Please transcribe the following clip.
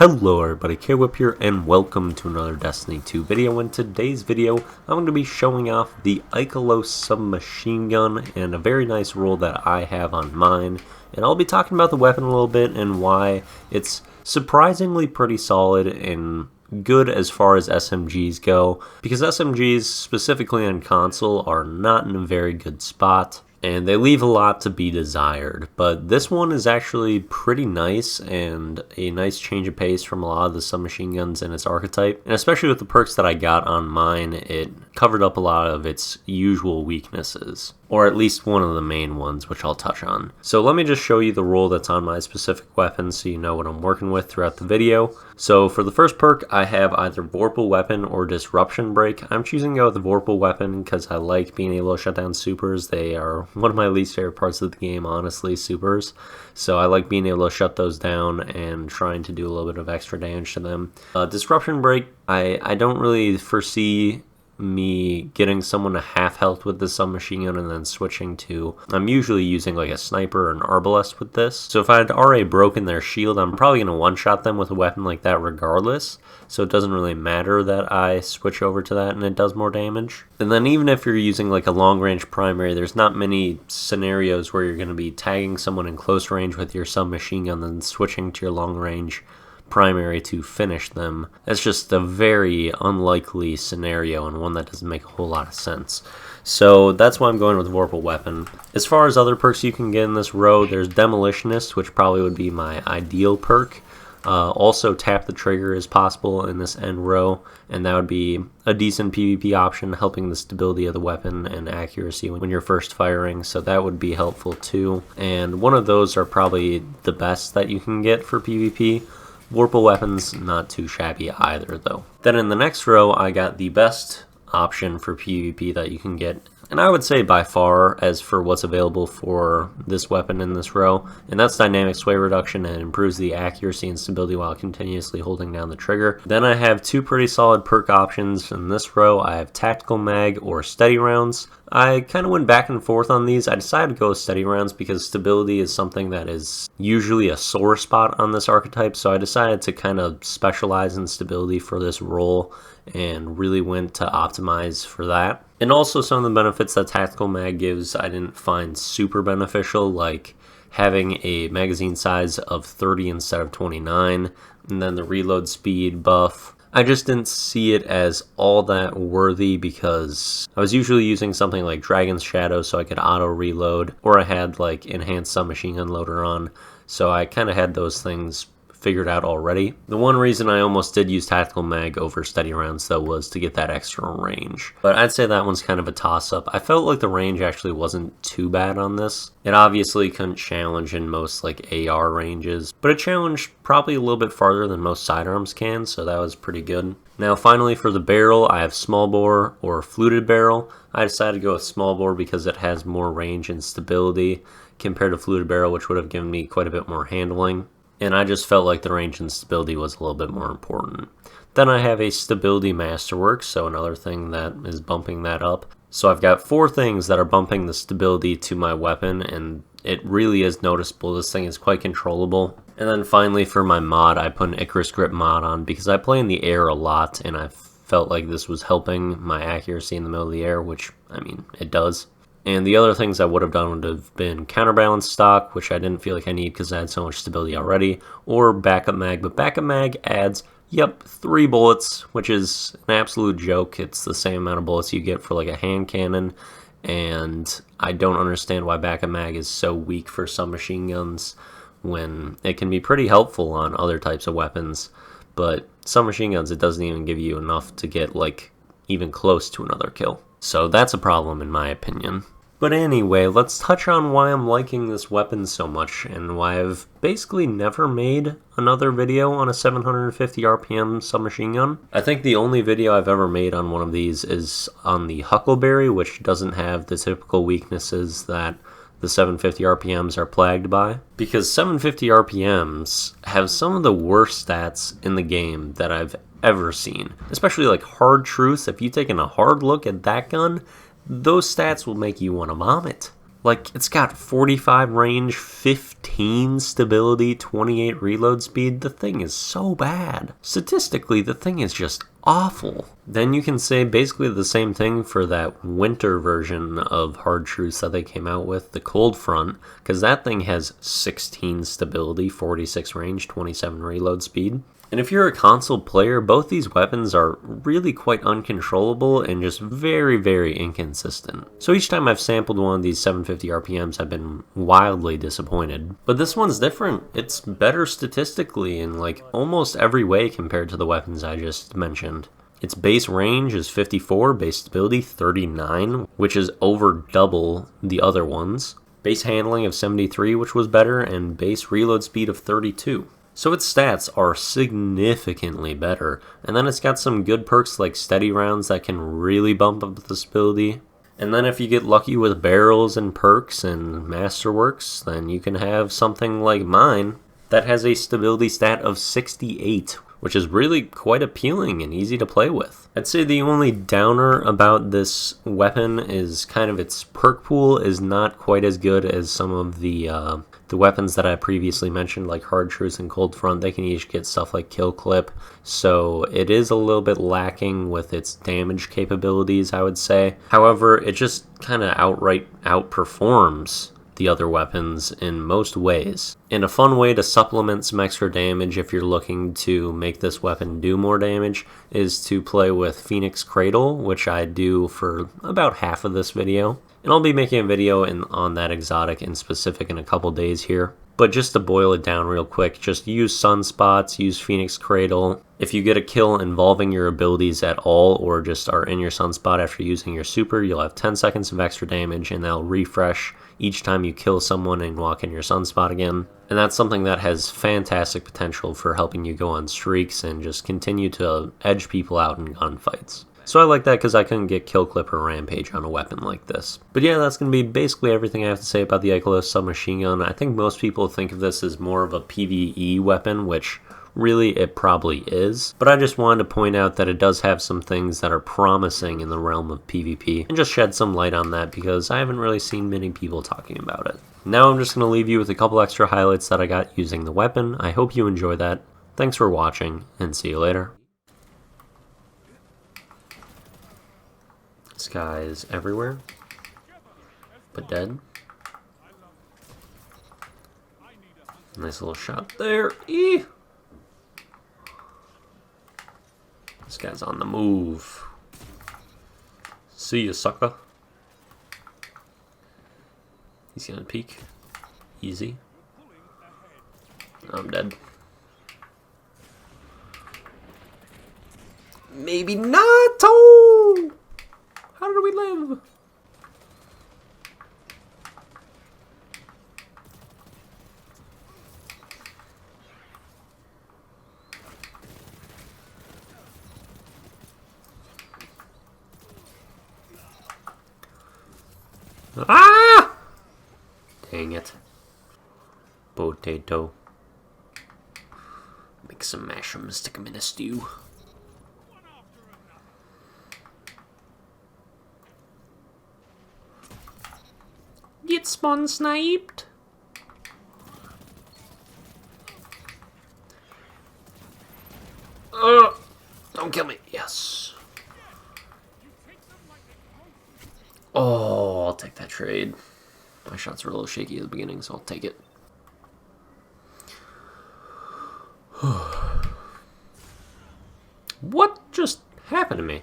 Hello everybody, K-Whip here, and welcome to another Destiny 2 video. In today's video, I'm going to be showing off the Ikelos submachine gun and a very nice roll that I have on mine. And I'll be talking about the weapon a little bit and why it's surprisingly pretty solid and good as far as SMGs go. Because SMGs, specifically on console, are not in a very good spot, and they leave a lot to be desired. But this one is actually pretty nice and a nice change of pace from a lot of the submachine guns in its archetype. And especially with the perks that I got on mine, it covered up a lot of its usual weaknesses. Or at least one of the main ones, which I'll touch on. So let me just show you the roll that's on my specific weapon so you know what I'm working with throughout the video. So for the first perk, I have either Vorpal Weapon or Disruption Break. I'm choosing to go with the Vorpal Weapon because I like being able to shut down supers. They are one of my least favorite parts of the game, honestly, supers. So I like being able to shut those down and trying to do a little bit of extra damage to them. Disruption Break, I don't really foresee me getting someone to half health with the submachine gun and then switching to, I'm usually using like a sniper or an arbalest with this. So if I had already broken their shield, I'm probably going to one-shot them with a weapon like that regardless. So it doesn't really matter that I switch over to that and it does more damage. And then even if you're using like a long-range primary, there's not many scenarios where you're going to be tagging someone in close range with your submachine gun and then switching to your long-range primary to finish them. That's just a very unlikely scenario and one that doesn't make a whole lot of sense. So that's why I'm going with Vorpal Weapon. As far as other perks you can get in this row, there's Demolitionist, which probably would be my ideal perk. Also Tap the Trigger is possible in this end row, and that would be a decent PvP option, helping the stability of the weapon and accuracy when you're first firing, so that would be helpful too. And one of those are probably the best that you can get for PvP. Vorpal Weapon's not too shabby either, though. Then in the next row, I got the best option for PvP that you can get, and I would say by far as for what's available for this weapon in this row, and that's Dynamic Sway Reduction, and improves the accuracy and stability while continuously holding down the trigger. Then I have two pretty solid perk options in this row. I have Tactical Mag or Steady Rounds. I kind of went back and forth on these. I decided to go with Steady Rounds because stability is something that is usually a sore spot on this archetype, so I decided to kind of specialize in stability for this role and really went to optimize for that. And also some of the benefits that Tactical Mag gives I didn't find super beneficial, like having a magazine size of 30 instead of 29, and then the reload speed buff. I just didn't see it as all that worthy because I was usually using something like Dragon's Shadow so I could auto reload, or I had like Enhanced Submachine Gun Loader on, so I kind of had those things figured out already. The one reason I almost did use Tactical Mag over Steady Rounds though was to get that extra range. But I'd say that one's kind of a toss-up. I felt like the range actually wasn't too bad on this. It obviously couldn't challenge in most like AR ranges, but it challenged probably a little bit farther than most sidearms can, so that was pretty good. Now finally for the barrel, I have Small Bore or Fluted Barrel. I decided to go with Small Bore because it has more range and stability compared to Fluted Barrel, which would have given me quite a bit more handling. And I just felt like the range and stability was a little bit more important. Then I have a Stability Masterwork, so another thing that is bumping that up. So I've got four things that are bumping the stability to my weapon, and it really is noticeable. This thing is quite controllable. And then finally for my mod, I put an Icarus Grip mod on because I play in the air a lot, and I felt like this was helping my accuracy in the middle of the air, which, I mean, it does. And the other things I would have done would have been Counterbalance Stock, which I didn't feel like I need because I had so much stability already, or Backup Mag, but Backup Mag adds, 3 bullets, which is an absolute joke. It's the same amount of bullets you get for like a hand cannon, and I don't understand why Backup Mag is so weak for submachine guns when it can be pretty helpful on other types of weapons, but submachine guns, it doesn't even give you enough to get like even close to another kill. So that's a problem in my opinion. But anyway, let's touch on why I'm liking this weapon so much and why I've basically never made another video on a 750 RPM submachine gun. I think the only video I've ever made on one of these is on the Huckleberry, which doesn't have the typical weaknesses that the 750 RPMs are plagued by. Because 750 RPMs have some of the worst stats in the game that I've ever seen. Especially like Hard Truth. If you've taken a hard look at that gun, those stats will make you want to vomit. Like, it's got 45 range, 15 stability, 28 reload speed. The thing is so bad. Statistically, the thing is just awful. Then you can say basically the same thing for that winter version of Hard Truths that they came out with, the Cold Front, because that thing has 16 stability, 46 range, 27 reload speed. And if you're a console player, both these weapons are really quite uncontrollable and just very, very inconsistent. So each time I've sampled one of these 750 RPMs, I've been wildly disappointed. But this one's different. It's better statistically in like almost every way compared to the weapons I just mentioned. Its base range is 54, base stability 39, which is over double the other ones. Base handling of 73, which was better, and base reload speed of 32. So its stats are significantly better, and then it's got some good perks like steady rounds that can really bump up the stability. And then if you get lucky with barrels and perks and Masterworks, then you can have something like mine that has a stability stat of 68, which is really quite appealing and easy to play with. I'd say the only downer about this weapon is kind of its perk pool is not quite as good as some of the weapons that I previously mentioned, like Hard Truths and Cold Front. They can each get stuff like Kill Clip, so it is a little bit lacking with its damage capabilities, I would say. However, it just kind of outright outperforms the other weapons in most ways. And a fun way to supplement some extra damage if you're looking to make this weapon do more damage is to play with Phoenix Cradle, which I do for about half of this video. And I'll be making a video on that exotic in specific in a couple days here. But just to boil it down real quick, just use Sunspots, use Phoenix Cradle. If you get a kill involving your abilities at all, or just are in your Sunspot after using your super, you'll have 10 seconds of extra damage, and that'll refresh each time you kill someone and walk in your Sunspot again. And that's something that has fantastic potential for helping you go on streaks and just continue to edge people out in gunfights. So I like that because I couldn't get Kill Clip or Rampage on a weapon like this. But yeah, that's going to be basically everything I have to say about the Ikelos submachine gun. I think most people think of this as more of a PvE weapon, which really it probably is. But I just wanted to point out that it does have some things that are promising in the realm of PvP, and just shed some light on that because I haven't really seen many people talking about it. Now I'm just going to leave you with a couple extra highlights that I got using the weapon. I hope you enjoy that. Thanks for watching, and see you later. This guy is everywhere, but dead. Nice little shot there. Eee! This guy's on the move. See ya, sucker. He's gonna peek. Easy. I'm dead. Maybe not. Oh! How do we live? Ah! Dang it. Potato. Make some mushrooms, stick them in a stew. Get spawn sniped. Don't kill me. Yes. Oh, I'll take that trade. My shots were a little shaky at the beginning, so I'll take it. What just happened to me?